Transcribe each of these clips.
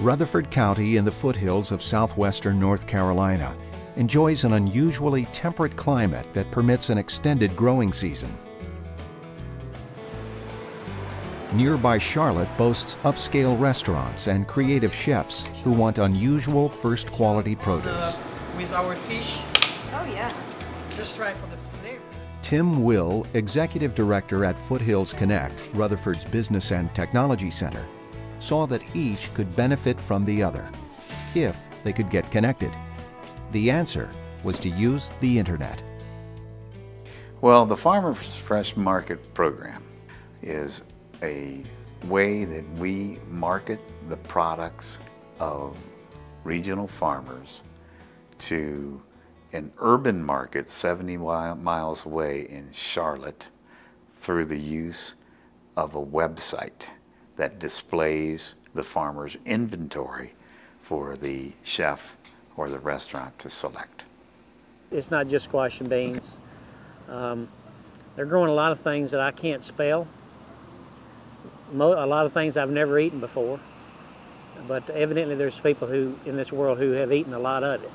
Rutherford County in the foothills of southwestern North Carolina enjoys an unusually temperate climate that permits an extended growing season. Nearby Charlotte boasts upscale restaurants and creative chefs who want unusual first-quality produce. With our fish. Oh yeah. Just try for the flavor. Tim Will, Executive Director at Foothills Connect, Rutherford's Business and Technology Center, saw that each could benefit from the other, if they could get connected. The answer was to use the internet. Well, the Farmers Fresh Market program is a way that we market the products of regional farmers to an urban market 70 miles away in Charlotte through the use of a website that displays the farmer's inventory for the chef or the restaurant to select. It's not just squash and beans. They're growing a lot of things that I can't spell. A lot of things I've never eaten before. But evidently there's people who in this world who have eaten a lot of it.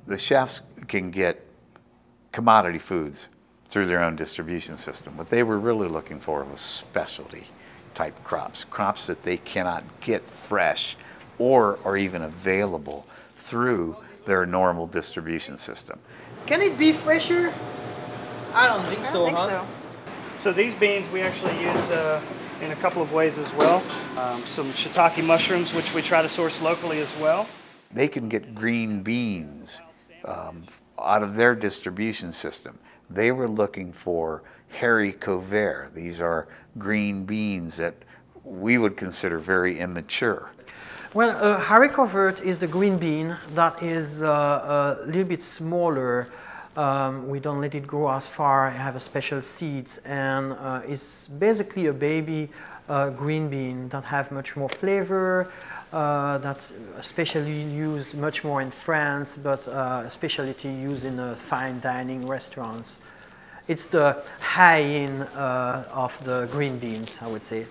The chefs can get commodity foods through their own distribution system. What they were really looking for was specialty type crops, crops that they cannot get fresh or are even available through their normal distribution system. Can it be fresher? I don't think so, huh? So these beans we actually use in a couple of ways as well. Some shiitake mushrooms, which we try to source locally as well. They can get green beans out of their distribution system. They were looking for haricots verts. These are green beans that we would consider very immature. Well, haricot vert is a green bean that is a little bit smaller. We don't let it grow as far, have a special seeds, and it's basically a baby green bean that have much more flavor, that's especially used much more in France, but specialty used in fine dining restaurants. It's the high-end of the green beans, I would say.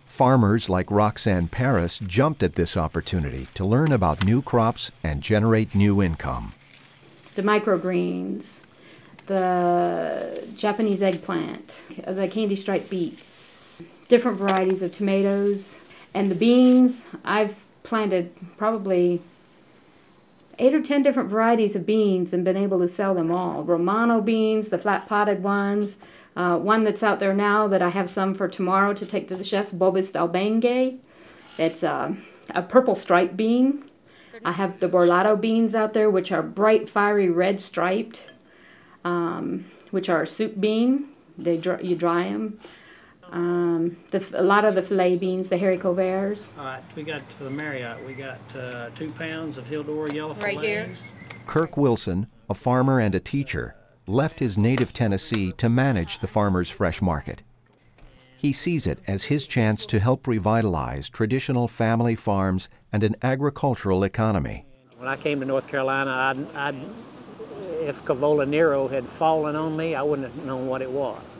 Farmers like Roxanne Paris jumped at this opportunity to learn about new crops and generate new income. The microgreens, the Japanese eggplant, the candy striped beets, different varieties of tomatoes, and the beans. I've planted probably 8 or 10 different varieties of beans and been able to sell them all. Romano beans, the flat potted ones. One that's out there now that I have some for tomorrow to take to the chefs, Bulbous d'Albengay. It's a purple striped bean. I have the Borlato beans out there, which are bright, fiery red striped, which are a soup bean. You dry them. A lot of the filet beans, the haricots verts. All right, we got for the Marriott, we got 2 pounds of Hildora yellow fillets. Right here. Kirk Wilson, a farmer and a teacher, left his native Tennessee to manage the Farmers Fresh Market. He sees it as his chance to help revitalize traditional family farms and an agricultural economy. When I came to North Carolina, if Cavola Nero had fallen on me, I wouldn't have known what it was.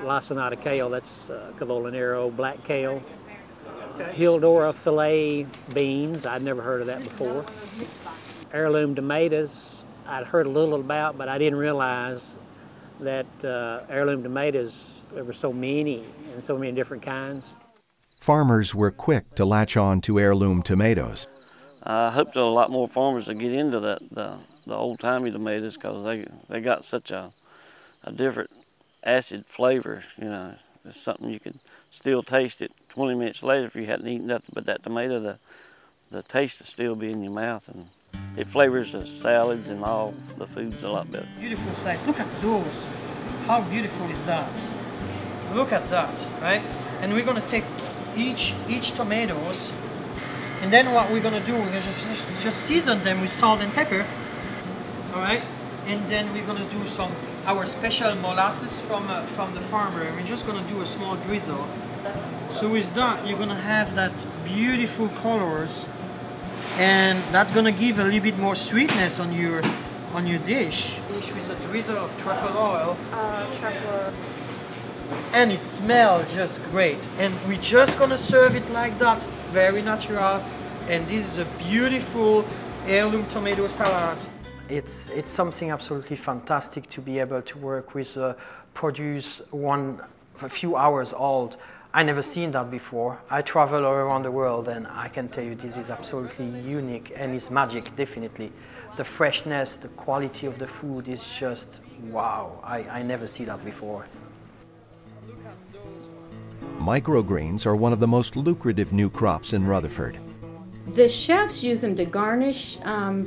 Lacinato kale, that's Cavola Nero, black kale. Hildora filet beans, I'd never heard of that before. Heirloom tomatoes, I'd heard a little about, but I didn't realize that heirloom tomatoes, there were so many and so many different kinds. Farmers were quick to latch on to heirloom tomatoes. I hope that a lot more farmers will get into that, the old-timey tomatoes, because they got such a different acid flavor. You know, it's something you could still taste it 20 minutes later if you hadn't eaten nothing but that tomato. The taste will still be in your mouth, and it flavors the salads and all the foods a lot better. Beautiful slice. Look at those. How beautiful is that? Look at that, right? And we're gonna take each tomatoes, and then what we're gonna do is just season them with salt and pepper. All right, and then we're gonna do our special molasses from the farmer, and we're just gonna do a small drizzle. So with that, you're gonna have that beautiful colors, and that's gonna give a little bit more sweetness on your dish. With a drizzle of truffle oil. Truffle. and it smells just great. And we're just gonna serve it like that, very natural. And this is a beautiful heirloom tomato salad. It's something absolutely fantastic to be able to work with produce a few hours old. I never seen that before. I travel all around the world, and I can tell you this is absolutely unique, and it's magic, definitely. The freshness, the quality of the food is just wow. I never see that before. Microgreens are one of the most lucrative new crops in Rutherford. The chefs use them to garnish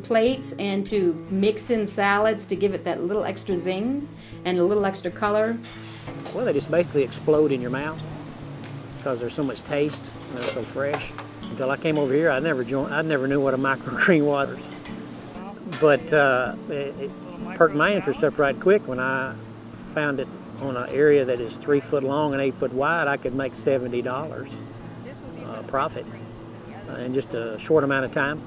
plates and to mix in salads to give it that little extra zing and a little extra color. Well, they just basically explode in your mouth because there's so much taste and they're so fresh. Until I came over here, I never knew what a microgreen was. But it perked my interest up right quick when I found it on an area that is 3 foot long and 8 foot wide. I could make $70 profit in just a short amount of time.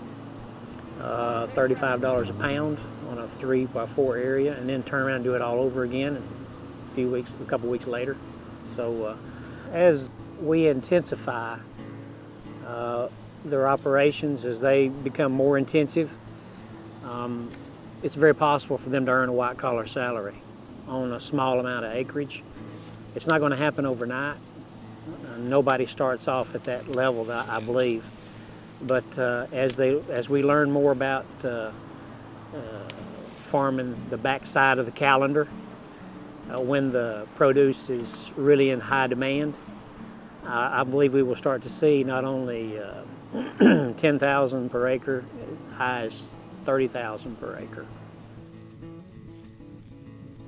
$35 a pound on a 3x4 area, and then turn around and do it all over again a couple weeks later. So as we intensify their operations, as they become more intensive, it's very possible for them to earn a white-collar salary on a small amount of acreage. It's not going to happen overnight. Nobody starts off at that level, I believe. But as we learn more about farming the backside of the calendar, when the produce is really in high demand, I believe we will start to see not only 10,000 per acre, high as 30,000 per acre.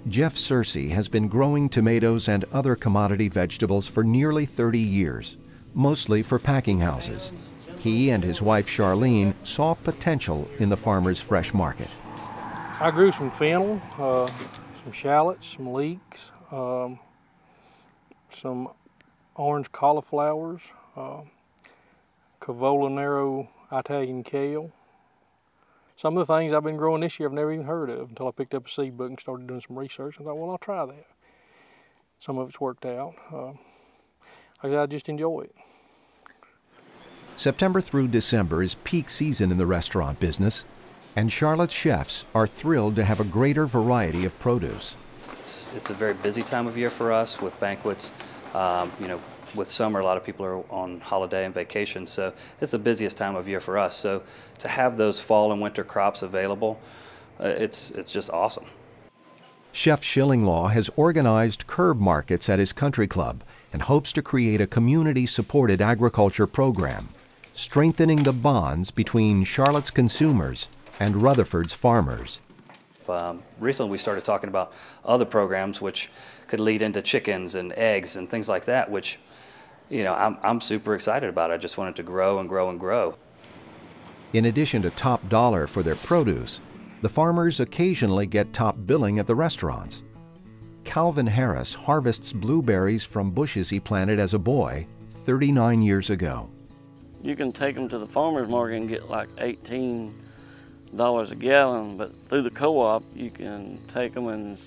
Jeff Searcy has been growing tomatoes and other commodity vegetables for nearly 30 years, mostly for packing houses. He and his wife Charlene saw potential in the farmer's fresh market. I grew some fennel, some shallots, some leeks, some orange cauliflowers, Cavolinero Italian kale. Some of the things I've been growing this year I've never even heard of until I picked up a seed book and started doing some research. I thought, well, I'll try that. Some of it's worked out. I just enjoy it. September through December is peak season in the restaurant business, and Charlotte's chefs are thrilled to have a greater variety of produce. It's a very busy time of year for us with banquets. With summer, a lot of people are on holiday and vacation, so it's the busiest time of year for us. So to have those fall and winter crops available, it's just awesome. Chef Schillinglaw has organized curb markets at his country club and hopes to create a community-supported agriculture program, strengthening the bonds between Charlotte's consumers and Rutherford's farmers. Recently we started talking about other programs which could lead into chickens and eggs and things like that, which I'm super excited about. I just want it to grow and grow and grow. In addition to top dollar for their produce, the farmers occasionally get top billing at the restaurants. Calvin Harris harvests blueberries from bushes he planted as a boy 39 years ago. You can take them to the farmer's market and get like $18 a gallon, but through the co-op you can take them and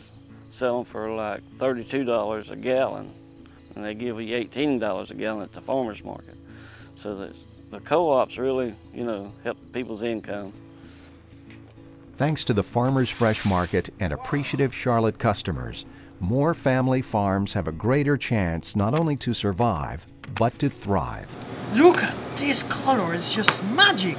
sell them for like $32 a gallon, and they give you $18 a gallon at the farmer's market. So the co-ops really, help people's income. Thanks to the farmers' fresh market and appreciative Charlotte customers, more family farms have a greater chance not only to survive, but to thrive. Look at this color, it's just magic.